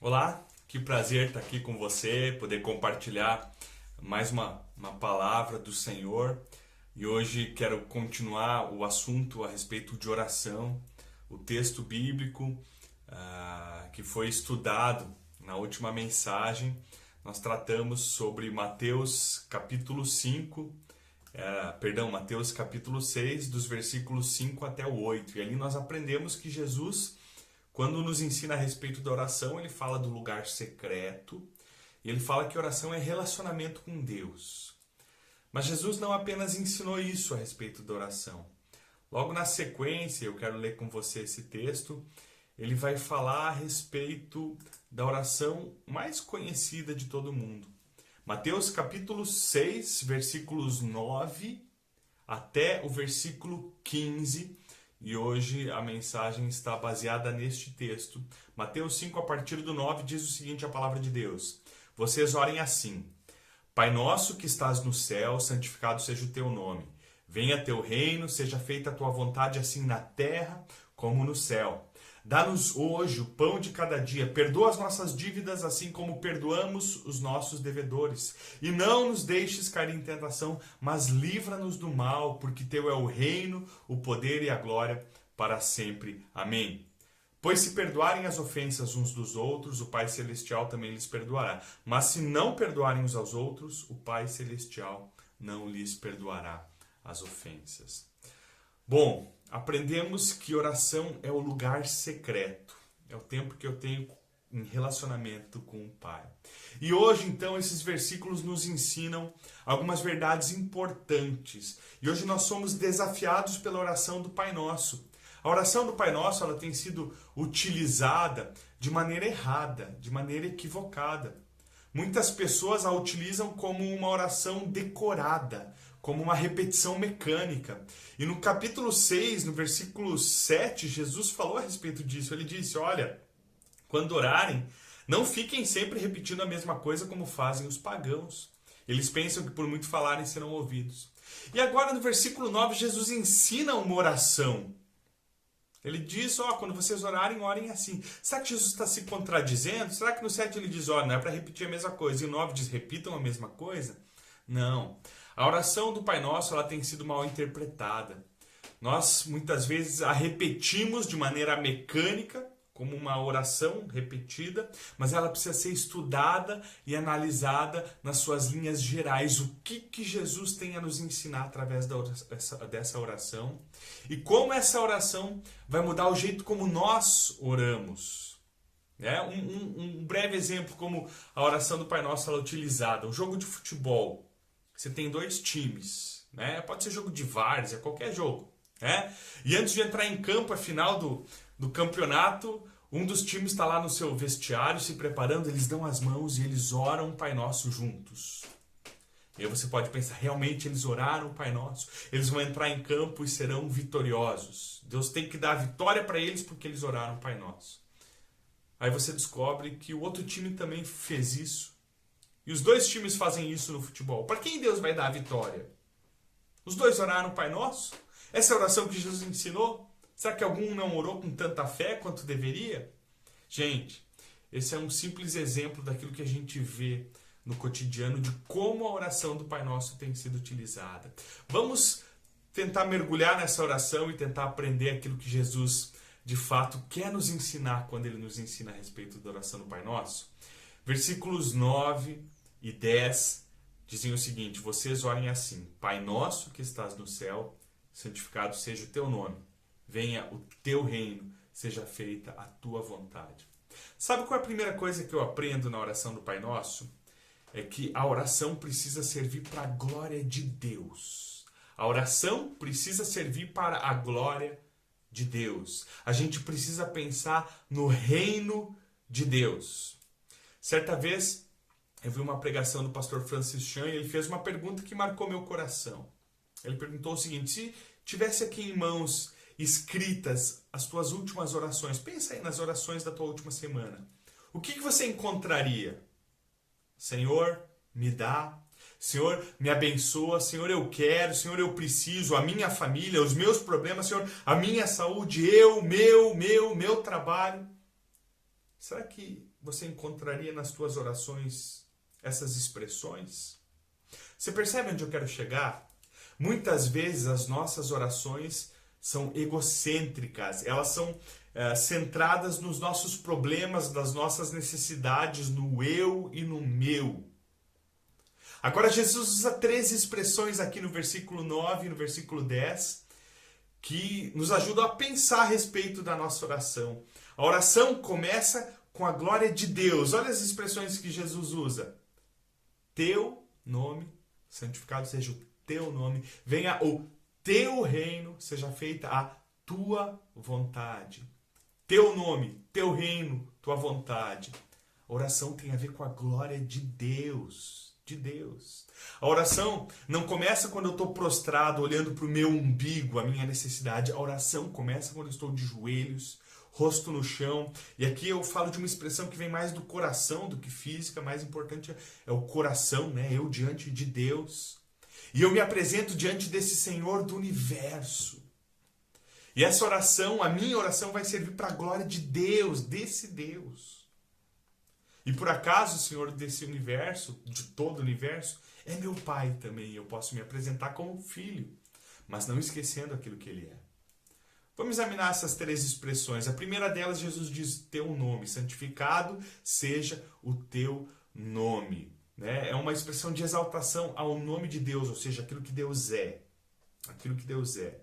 Olá, que prazer estar aqui com você, poder compartilhar mais uma palavra do Senhor. E hoje quero continuar o assunto a respeito de oração, o texto bíblico que foi estudado na última mensagem. Nós tratamos sobre Mateus capítulo 5, Mateus capítulo 6, dos versículos 5 até o 8. E ali nós aprendemos que Jesus, quando nos ensina a respeito da oração, ele fala do lugar secreto e ele fala que oração é relacionamento com Deus. Mas Jesus não apenas ensinou isso a respeito da oração. Logo na sequência, eu quero ler com você esse texto, ele vai falar a respeito da oração mais conhecida de todo mundo. Mateus capítulo 6, versículos 9 até o versículo 15. E hoje a mensagem está baseada neste texto. Mateus 5, a partir do 9, diz o seguinte, a palavra de Deus. Vocês orem assim. Pai nosso que estás no céu, santificado seja o teu nome. Venha teu reino, seja feita a tua vontade assim na terra como no céu. Dá-nos hoje o pão de cada dia. Perdoa as nossas dívidas assim como perdoamos os nossos devedores. E não nos deixes cair em tentação, mas livra-nos do mal, porque teu é o reino, o poder e a glória para sempre. Amém. Pois se perdoarem as ofensas uns dos outros, o Pai Celestial também lhes perdoará. Mas se não perdoarem uns aos outros, o Pai Celestial não lhes perdoará as ofensas. Bom, aprendemos que oração é o lugar secreto. É o tempo que eu tenho em relacionamento com o Pai. E hoje, então, esses versículos nos ensinam algumas verdades importantes. E hoje nós somos desafiados pela oração do Pai Nosso. A oração do Pai Nosso, ela tem sido utilizada de maneira errada, de maneira equivocada. Muitas pessoas a utilizam como uma oração decorada, como uma repetição mecânica. E no capítulo 6, no versículo 7, Jesus falou a respeito disso. Ele disse, olha, quando orarem, não fiquem sempre repetindo a mesma coisa como fazem os pagãos. Eles pensam que por muito falarem serão ouvidos. E agora no versículo 9, Jesus ensina uma oração. Ele diz, quando vocês orarem, orem assim. Será que Jesus está se contradizendo? Será que no 7 ele diz, não é para repetir a mesma coisa? E no 9 diz, repitam a mesma coisa? Não. A oração do Pai Nosso, ela tem sido mal interpretada. Nós, muitas vezes, a repetimos de maneira mecânica, como uma oração repetida, mas ela precisa ser estudada e analisada nas suas linhas gerais. O que Jesus tem a nos ensinar através dessa oração e como essa oração vai mudar o jeito como nós oramos. Um breve exemplo como a oração do Pai Nosso ela é utilizada. Um jogo de futebol. Você tem dois times. Pode ser jogo de várzea, qualquer jogo. E antes de entrar em campo, a final do campeonato, um dos times está lá no seu vestiário se preparando, eles dão as mãos e eles oram o Pai Nosso juntos. E aí você pode pensar, realmente eles oraram o Pai Nosso? Eles vão entrar em campo e serão vitoriosos. Deus tem que dar a vitória para eles porque eles oraram o Pai Nosso. Aí você descobre que o outro time também fez isso. E os dois times fazem isso no futebol. Para quem Deus vai dar a vitória? Os dois oraram o Pai Nosso? Essa é a oração que Jesus ensinou? Será que algum não orou com tanta fé quanto deveria? Gente, esse é um simples exemplo daquilo que a gente vê no cotidiano de como a oração do Pai Nosso tem sido utilizada. Vamos tentar mergulhar nessa oração e tentar aprender aquilo que Jesus, de fato, quer nos ensinar quando Ele nos ensina a respeito da oração do Pai Nosso. Versículos 9 e 10 dizem o seguinte, vocês orem assim, Pai Nosso que estás no céu, santificado seja o teu nome. Venha o teu reino, seja feita a tua vontade. Sabe qual é a primeira coisa que eu aprendo na oração do Pai Nosso? É que a oração precisa servir para a glória de Deus. A oração precisa servir para a glória de Deus. A gente precisa pensar no reino de Deus. Certa vez, eu vi uma pregação do pastor Francis Chan e ele fez uma pergunta que marcou meu coração. Ele perguntou o seguinte, se tivesse aqui em mãos escritas as tuas últimas orações, pensa aí nas orações da tua última semana. O que você encontraria? Senhor, me dá. Senhor, me abençoa. Senhor, eu quero. Senhor, eu preciso. A minha família, os meus problemas. Senhor, a minha saúde. Meu trabalho. Será que você encontraria nas suas orações essas expressões? Você percebe onde eu quero chegar? Muitas vezes as nossas orações são egocêntricas, elas são centradas nos nossos problemas, nas nossas necessidades, no eu e no meu. Agora Jesus usa 3 expressões aqui no versículo 9 e no versículo 10 que nos ajudam a pensar a respeito da nossa oração. A oração começa com a glória de Deus. Olha as expressões que Jesus usa. Teu nome, santificado seja o teu nome, venha o teu reino, seja feita a tua vontade. Teu nome, teu reino, tua vontade. A oração tem a ver com a glória de Deus. De Deus. A oração não começa quando eu estou prostrado, olhando para o meu umbigo, a minha necessidade. A oração começa quando eu estou de joelhos, rosto no chão. E aqui eu falo de uma expressão que vem mais do coração do que física. Mais importante é o coração, né? Eu diante de Deus. E eu me apresento diante desse Senhor do universo. E essa oração, a minha oração, vai servir para a glória de Deus, desse Deus. E por acaso o Senhor desse universo, de todo o universo, é meu Pai também. Eu posso me apresentar como filho, mas não esquecendo aquilo que Ele é. Vamos examinar essas 3 expressões. A primeira delas, Jesus diz, teu nome, santificado seja o teu nome. Né? É uma expressão de exaltação ao nome de Deus, ou seja, aquilo que Deus é. Aquilo que Deus é.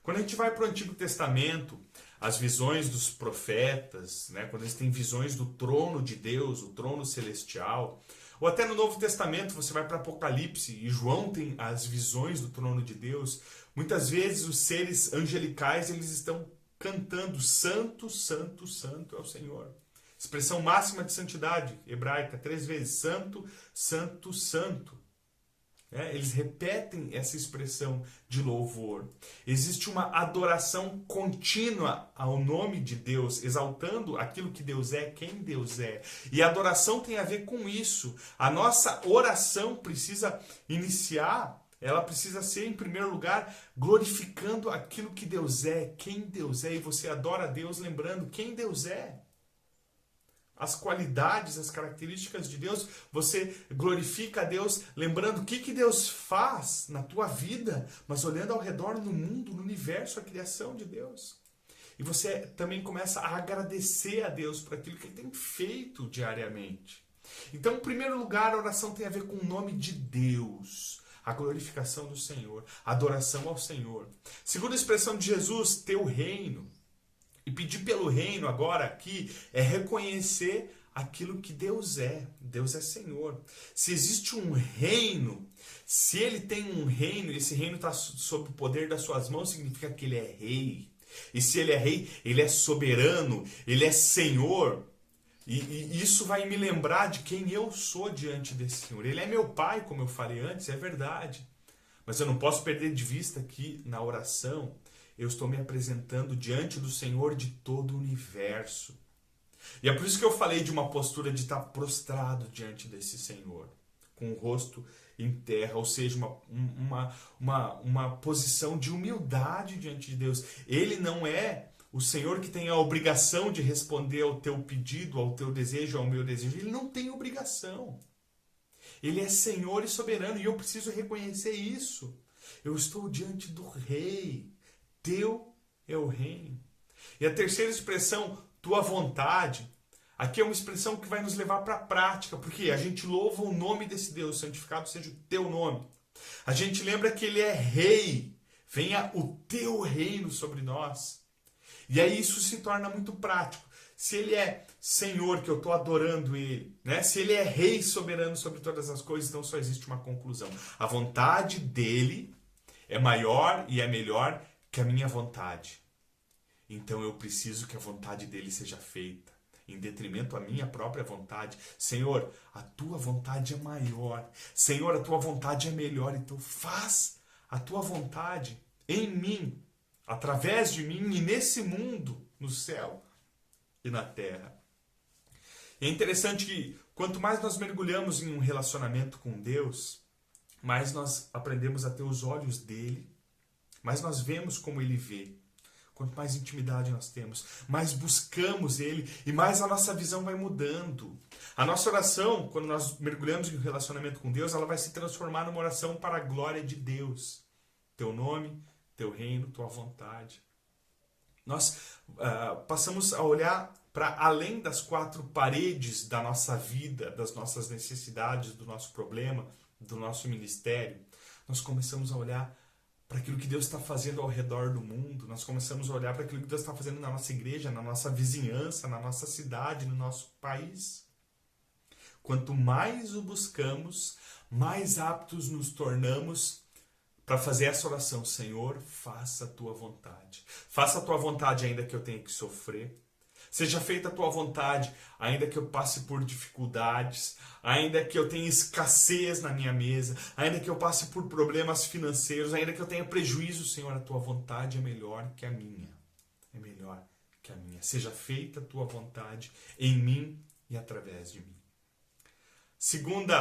Quando a gente vai para o Antigo Testamento, as visões dos profetas, né, quando eles têm visões do trono de Deus, o trono celestial, ou até no Novo Testamento, você vai para Apocalipse e João tem as visões do trono de Deus, muitas vezes os seres angelicais eles estão cantando santo, santo, santo é o Senhor. Expressão máxima de santidade, hebraica, 3 vezes, santo, santo, santo. Eles repetem essa expressão de louvor. Existe uma adoração contínua ao nome de Deus, exaltando aquilo que Deus é, quem Deus é. E a adoração tem a ver com isso. A nossa oração precisa iniciar, ela precisa ser, em primeiro lugar, glorificando aquilo que Deus é, quem Deus é. E você adora a Deus lembrando quem Deus é. As qualidades, as características de Deus, você glorifica a Deus lembrando o que Deus faz na tua vida, mas olhando ao redor no mundo, no universo, a criação de Deus. E você também começa a agradecer a Deus por aquilo que Ele tem feito diariamente. Então, em primeiro lugar, a oração tem a ver com o nome de Deus, a glorificação do Senhor, a adoração ao Senhor. Segunda expressão de Jesus, teu reino. E pedir pelo reino agora aqui é reconhecer aquilo que Deus é. Deus é Senhor. Se existe um reino, se Ele tem um reino, e esse reino está sob o poder das suas mãos, significa que Ele é rei. E se Ele é rei, Ele é soberano, Ele é Senhor. E isso vai me lembrar de quem eu sou diante desse Senhor. Ele é meu Pai, como eu falei antes, é verdade. Mas eu não posso perder de vista que na oração eu estou me apresentando diante do Senhor de todo o universo. E é por isso que eu falei de uma postura de estar prostrado diante desse Senhor, com o rosto em terra, ou seja, uma posição de humildade diante de Deus. Ele não é o Senhor que tem a obrigação de responder ao teu pedido, ao teu desejo, ao meu desejo. Ele não tem obrigação. Ele é Senhor e soberano, e eu preciso reconhecer isso. Eu estou diante do Rei. Teu é o reino. E a terceira expressão, tua vontade, aqui é uma expressão que vai nos levar para a prática, porque a gente louva o nome desse Deus, santificado seja o teu nome. A gente lembra que Ele é rei, venha o teu reino sobre nós. E aí isso se torna muito prático. Se Ele é Senhor, que eu estou adorando Ele, né? Se Ele é rei soberano sobre todas as coisas, então só existe uma conclusão. A vontade dEle é maior e é melhor que a minha vontade. Então eu preciso que a vontade dele seja feita, em detrimento à minha própria vontade. Senhor, a tua vontade é maior. Senhor, a tua vontade é melhor. Então faz a tua vontade em mim, através de mim e nesse mundo, no céu e na terra. E é interessante que quanto mais nós mergulhamos em um relacionamento com Deus, mais nós aprendemos a ter os olhos dele, mas nós vemos como Ele vê. Quanto mais intimidade nós temos, mais buscamos Ele e mais a nossa visão vai mudando. A nossa oração, quando nós mergulhamos em um relacionamento com Deus, ela vai se transformar numa oração para a glória de Deus. Teu nome, teu reino, tua vontade. Nós passamos a olhar para além das quatro paredes da nossa vida, das nossas necessidades, do nosso problema, do nosso ministério. Nós começamos a olhar para aquilo que Deus está fazendo ao redor do mundo. Nós começamos a olhar para aquilo que Deus está fazendo na nossa igreja, na nossa vizinhança, na nossa cidade, no nosso país. Quanto mais o buscamos, mais aptos nos tornamos para fazer essa oração. Senhor, faça a tua vontade. Faça a tua vontade ainda que eu tenha que sofrer. Seja feita a tua vontade, ainda que eu passe por dificuldades, ainda que eu tenha escassez na minha mesa, ainda que eu passe por problemas financeiros, ainda que eu tenha prejuízo, Senhor, a tua vontade é melhor que a minha. É melhor que a minha. Seja feita a tua vontade em mim e através de mim. Segundo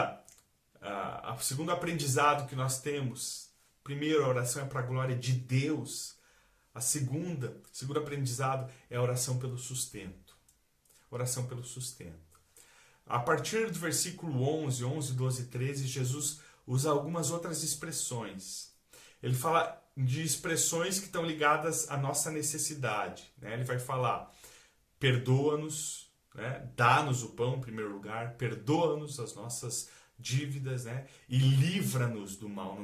aprendizado que nós temos, primeiro, a oração é para a glória de Deus. O segundo aprendizado é a oração pelo sustento. Oração pelo sustento. A partir do versículo 11, 12, 13, Jesus usa algumas outras expressões. Ele fala de expressões que estão ligadas à nossa necessidade. Né? Ele vai falar, perdoa-nos, né? Dá-nos o pão em primeiro lugar, perdoa-nos as nossas dívidas, né? E livra-nos do mal,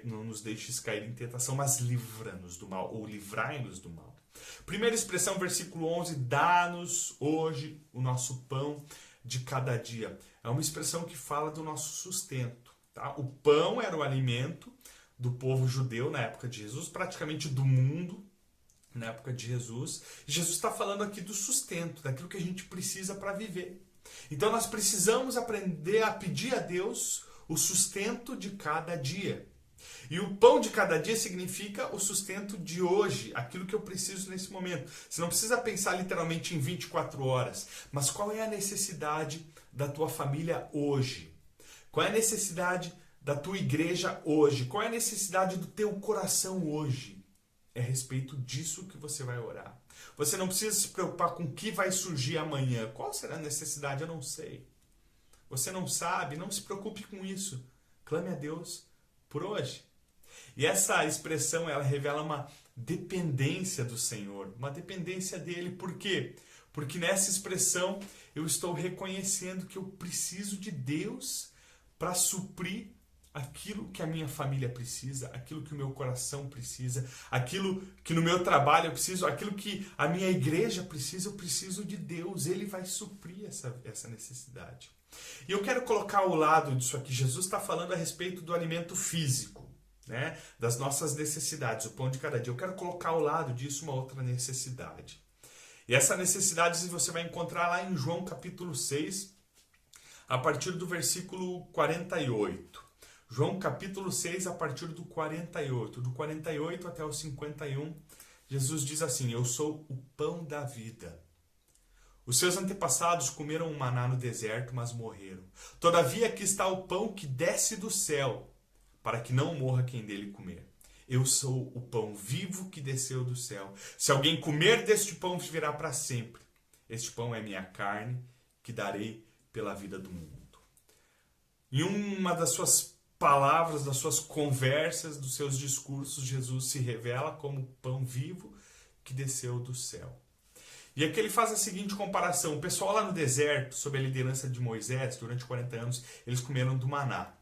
não nos deixes cair em tentação, mas livra-nos do mal, ou livrai-nos do mal. Primeira expressão, versículo 11, dá-nos hoje o nosso pão de cada dia. É uma expressão que fala do nosso sustento. Tá? O pão era o alimento do povo judeu na época de Jesus, praticamente do mundo na época de Jesus. E Jesus está falando aqui do sustento, daquilo que a gente precisa para viver. Então nós precisamos aprender a pedir a Deus o sustento de cada dia. E o pão de cada dia significa o sustento de hoje, aquilo que eu preciso nesse momento. Você não precisa pensar literalmente em 24 horas, mas qual é a necessidade da tua família hoje? Qual é a necessidade da tua igreja hoje? Qual é a necessidade do teu coração hoje? É a respeito disso que você vai orar. Você não precisa se preocupar com o que vai surgir amanhã. Qual será a necessidade? Eu não sei. Você não sabe? Não se preocupe com isso. Clame a Deus por hoje. E essa expressão, ela revela uma dependência do Senhor. Uma dependência dele. Por quê? Porque nessa expressão eu estou reconhecendo que eu preciso de Deus para suprir aquilo que a minha família precisa, aquilo que o meu coração precisa, aquilo que no meu trabalho eu preciso, aquilo que a minha igreja precisa, eu preciso de Deus. Ele vai suprir essa necessidade. E eu quero colocar ao lado disso aqui, Jesus está falando a respeito do alimento físico, né? Das nossas necessidades, o pão de cada dia. Eu quero colocar ao lado disso uma outra necessidade. E essa necessidade você vai encontrar lá em João capítulo 6, a partir do versículo 48. João capítulo 6, a partir do 48. Do 48 até o 51, Jesus diz assim, eu sou o pão da vida. Os seus antepassados comeram um maná no deserto, mas morreram. Todavia aqui está o pão que desce do céu, para que não morra quem dele comer. Eu sou o pão vivo que desceu do céu. Se alguém comer deste pão, viverá para sempre. Este pão é minha carne, que darei pela vida do mundo. Em uma das suas palavras, das suas conversas, dos seus discursos, Jesus se revela como pão vivo que desceu do céu. E aqui ele faz a seguinte comparação. O pessoal lá no deserto, sob a liderança de Moisés, durante 40 anos, eles comeram do maná.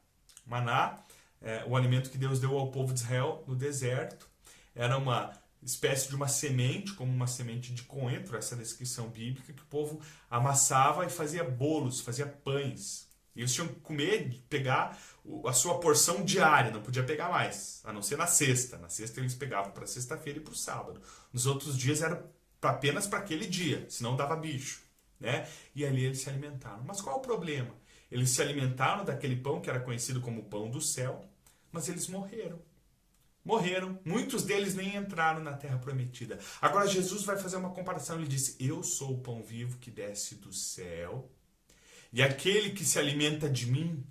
Maná é o alimento que Deus deu ao povo de Israel no deserto. Era uma espécie de uma semente, como uma semente de coentro, essa descrição bíblica, que o povo amassava e fazia bolos, fazia pães. E eles tinham que comer, pegar a sua porção diária, não podia pegar mais, a não ser na sexta. Na sexta eles pegavam para sexta-feira e para o sábado. Nos outros dias era apenas para aquele dia, senão dava bicho, né? E ali eles se alimentaram. Mas qual é o problema? Eles se alimentaram daquele pão que era conhecido como pão do céu, mas eles morreram. Morreram. Muitos deles nem entraram na terra prometida. Agora Jesus vai fazer uma comparação. Ele diz, eu sou o pão vivo que desce do céu. E aquele que se alimenta de mim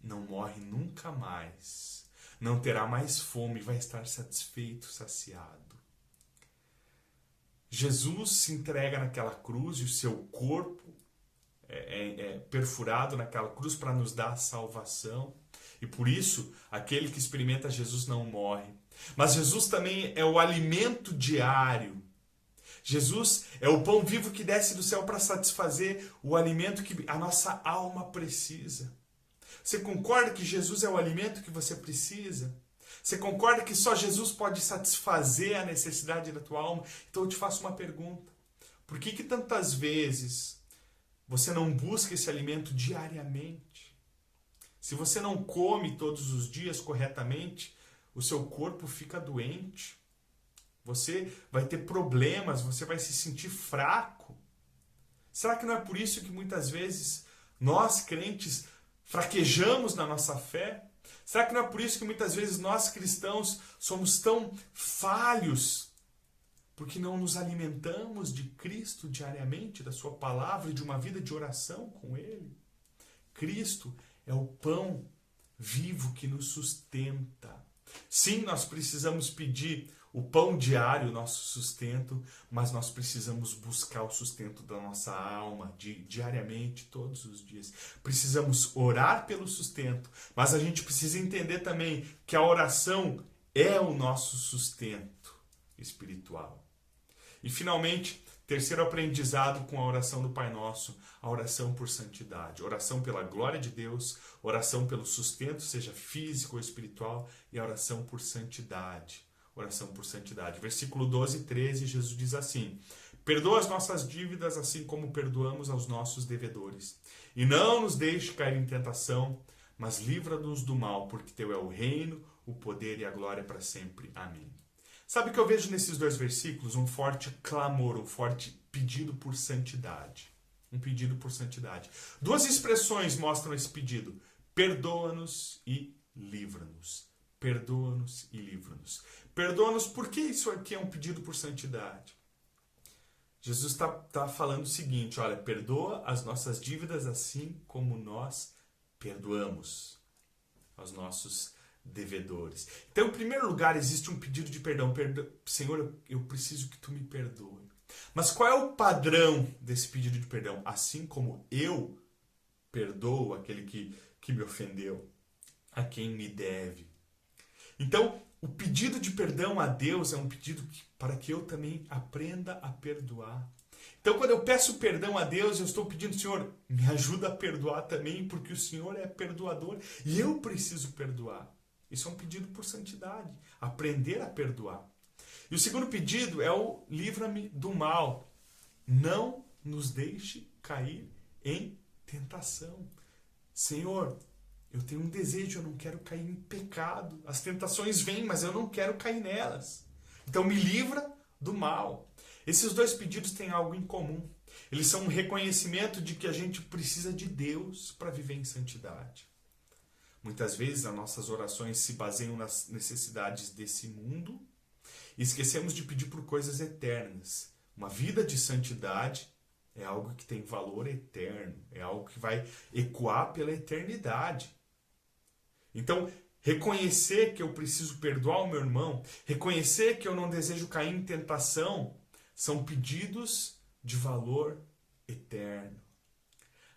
não morre nunca mais. Não terá mais fome, vai estar satisfeito, saciado. Jesus se entrega naquela cruz e o seu corpo é perfurado naquela cruz para nos dar salvação. E por isso, aquele que experimenta Jesus não morre. Mas Jesus também é o alimento diário. Jesus é o pão vivo que desce do céu para satisfazer o alimento que a nossa alma precisa. Você concorda que Jesus é o alimento que você precisa? Você concorda que só Jesus pode satisfazer a necessidade da tua alma? Então eu te faço uma pergunta. Por que tantas vezes você não busca esse alimento diariamente? Se você não come todos os dias corretamente, o seu corpo fica doente. Você vai ter problemas, você vai se sentir fraco. Será que não é por isso que muitas vezes nós, crentes, fraquejamos na nossa fé? Será que não é por isso que muitas vezes nós, cristãos, somos tão falhos? Porque não nos alimentamos de Cristo diariamente, da sua palavra e de uma vida de oração com Ele? Cristo é o pão vivo que nos sustenta. Sim, nós precisamos pedir o pão diário, o nosso sustento, mas nós precisamos buscar o sustento da nossa alma diariamente, todos os dias. Precisamos orar pelo sustento, mas a gente precisa entender também que a oração é o nosso sustento espiritual. E finalmente, terceiro aprendizado com a oração do Pai Nosso, a oração por santidade. Oração pela glória de Deus, oração pelo sustento, seja físico ou espiritual, e a oração por santidade. Oração por santidade. Versículo 12 e 13, Jesus diz assim: perdoa as nossas dívidas assim como perdoamos aos nossos devedores. E não nos deixe cair em tentação, mas livra-nos do mal, porque teu é o reino, o poder e a glória para sempre. Amém. Sabe o que eu vejo nesses dois versículos? Um forte clamor, um forte pedido por santidade. Um pedido por santidade. Duas expressões mostram esse pedido: perdoa-nos e livra-nos. Perdoa-nos e livra-nos. Perdoa-nos, por que isso aqui é um pedido por santidade? Jesus está falando o seguinte: olha, perdoa as nossas dívidas assim como nós perdoamos aos nossos devedores. Então, em primeiro lugar, existe um pedido de perdão. Senhor, eu preciso que tu me perdoe. Mas qual é o padrão desse pedido de perdão? Assim como eu perdoo aquele que me ofendeu, a quem me deve. Então, o pedido de perdão a Deus é um pedido para que eu também aprenda a perdoar. Então, quando eu peço perdão a Deus, eu estou pedindo: Senhor, me ajuda a perdoar também, porque o Senhor é perdoador e eu preciso perdoar. Isso é um pedido por santidade, aprender a perdoar. E o segundo pedido é o livra-me do mal. Não nos deixe cair em tentação. Senhor, eu tenho um desejo, eu não quero cair em pecado. As tentações vêm, mas eu não quero cair nelas. Então me livra do mal. Esses dois pedidos têm algo em comum. Eles são um reconhecimento de que a gente precisa de Deus para viver em santidade. Muitas vezes as nossas orações se baseiam nas necessidades desse mundo e esquecemos de pedir por coisas eternas. Uma vida de santidade é algo que tem valor eterno, é algo que vai ecoar pela eternidade. Então, reconhecer que eu preciso perdoar o meu irmão, reconhecer que eu não desejo cair em tentação, são pedidos de valor eterno.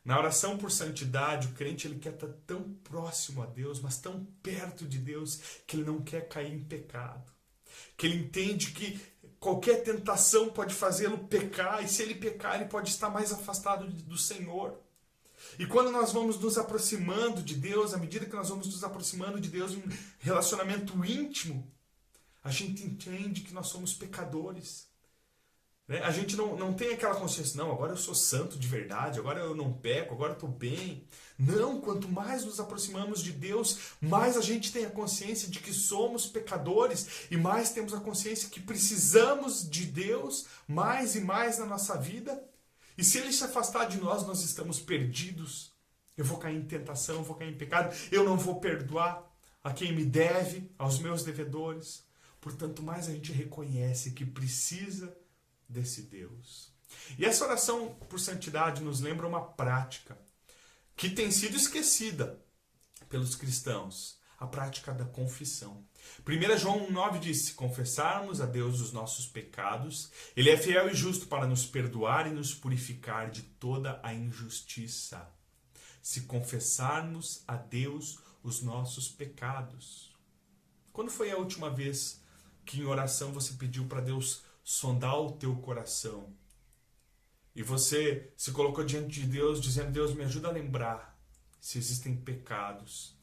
Na oração por santidade, o crente ele quer estar tão próximo a Deus, mas tão perto de Deus, que ele não quer cair em pecado. Que ele entende que qualquer tentação pode fazê-lo pecar, e se ele pecar, ele pode estar mais afastado do Senhor. E quando nós vamos nos aproximando de Deus, à medida que nós vamos nos aproximando de Deus em um relacionamento íntimo, a gente entende que nós somos pecadores. A gente não tem aquela consciência: não, agora eu sou santo de verdade, agora eu não peco, agora eu estou bem. Não, quanto mais nos aproximamos de Deus, mais a gente tem a consciência de que somos pecadores e mais temos a consciência que precisamos de Deus mais e mais na nossa vida. E se Ele se afastar de nós, nós estamos perdidos. Eu vou cair em tentação, eu vou cair em pecado, eu não vou perdoar a quem me deve, aos meus devedores. Portanto, mais a gente reconhece que precisa desse Deus. E essa oração por santidade nos lembra uma prática que tem sido esquecida pelos cristãos. a prática da confissão. 1 João 1,9 diz: se confessarmos a Deus os nossos pecados, Ele é fiel e justo para nos perdoar e nos purificar de toda a injustiça. Se confessarmos a Deus os nossos pecados. Quando foi a última vez que em oração você pediu para Deus sondar o teu coração? E você se colocou diante de Deus dizendo: Deus, me ajuda a lembrar se existem pecados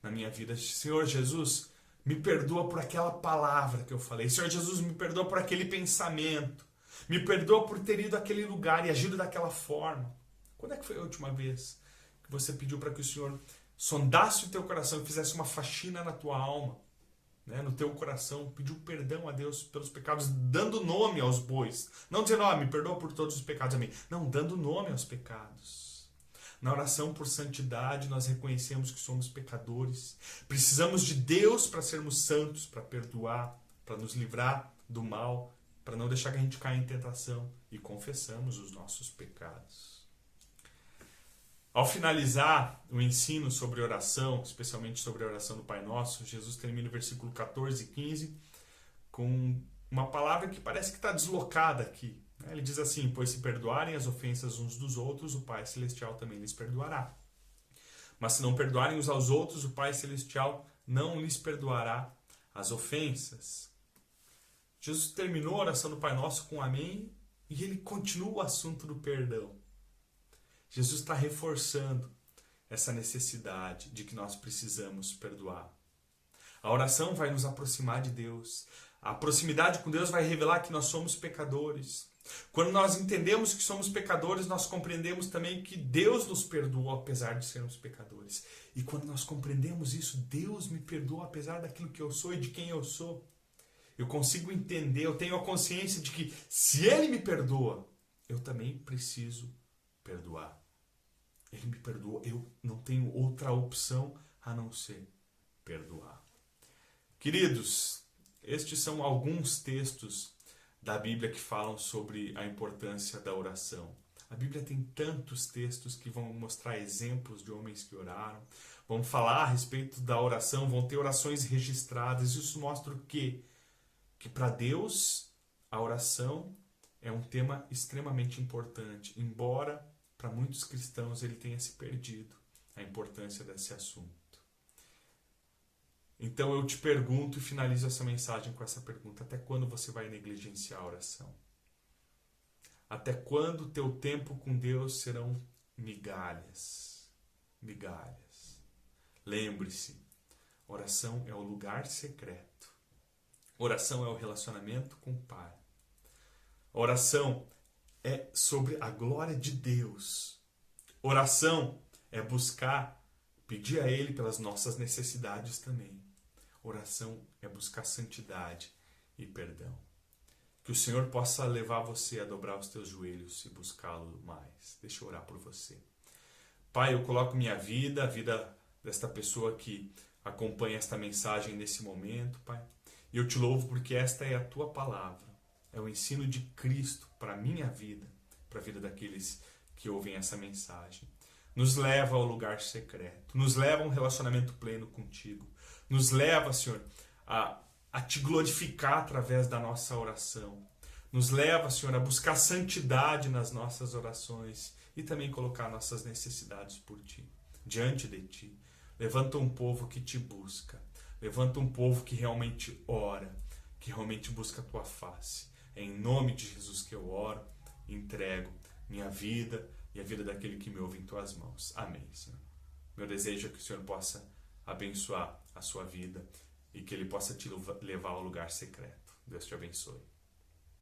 na minha vida. Senhor Jesus, me perdoa por aquela palavra que eu falei. Senhor Jesus, me perdoa por aquele pensamento. Me perdoa por ter ido àquele lugar e agido daquela forma. Quando é que foi a última vez que você pediu para que o Senhor sondasse o teu coração e fizesse uma faxina na tua alma, né, no teu coração, pediu perdão a Deus pelos pecados, dando nome aos bois. Não dizendo: me perdoa por todos os pecados, amém. Não, dando nome aos pecados. Na oração por santidade, nós reconhecemos que somos pecadores. Precisamos de Deus para sermos santos, para perdoar, para nos livrar do mal, para não deixar que a gente caia em tentação. E confessamos os nossos pecados. Ao finalizar o ensino sobre oração, especialmente sobre a oração do Pai Nosso, Jesus termina o versículo 14 e 15 com uma palavra que parece que está deslocada aqui. Ele diz assim: pois se perdoarem as ofensas uns dos outros, o Pai Celestial também lhes perdoará. Mas se não perdoarem uns aos outros, o Pai Celestial não lhes perdoará as ofensas. Jesus terminou a oração do Pai Nosso com amém, e ele continua o assunto do perdão. Jesus está reforçando essa necessidade de que nós precisamos perdoar. A oração vai nos aproximar de Deus. A proximidade com Deus vai revelar que nós somos pecadores. Quando nós entendemos que somos pecadores, nós compreendemos também que Deus nos perdoou apesar de sermos pecadores. E quando nós compreendemos isso, Deus me perdoa apesar daquilo que eu sou e de quem eu sou. Eu consigo entender, eu tenho a consciência de que se Ele me perdoa, eu também preciso perdoar. Ele me perdoou, eu não tenho outra opção a não ser perdoar. Queridos, estes são alguns textos da Bíblia que falam sobre a importância da oração. A Bíblia tem tantos textos que vão mostrar exemplos de homens que oraram, vão falar a respeito da oração, vão ter orações registradas. Isso mostra o quê? Que para Deus a oração é um tema extremamente importante, embora para muitos cristãos ele tenha se perdido a importância desse assunto. Então eu te pergunto e finalizo essa mensagem com essa pergunta: até quando você vai negligenciar a oração? Até quando o teu tempo com Deus serão migalhas? Migalhas. Lembre-se, oração é o lugar secreto. Oração é o relacionamento com o Pai. Oração é sobre a glória de Deus. Oração é buscar, pedir a Ele pelas nossas necessidades também. Oração é buscar santidade e perdão. Que o Senhor possa levar você a dobrar os teus joelhos e buscá-lo mais. Deixa eu orar por você. Pai, eu coloco minha vida, a vida desta pessoa que acompanha esta mensagem nesse momento, Pai. E eu te louvo porque esta é a tua palavra. É o ensino de Cristo para a minha vida, para a vida daqueles que ouvem essa mensagem. Nos leva ao lugar secreto. Nos leva a um relacionamento pleno contigo. Nos leva, Senhor, a te glorificar através da nossa oração. Nos leva, Senhor, a buscar santidade nas nossas orações e também colocar nossas necessidades por ti, diante de ti. Levanta um povo que te busca. Levanta um povo que realmente ora, que realmente busca a tua face. É em nome de Jesus que eu oro e entrego minha vida e a vida daquele que me ouve em tuas mãos. Amém, Senhor. Meu desejo é que o Senhor possa abençoar a sua vida e que Ele possa te levar ao lugar secreto. Deus te abençoe.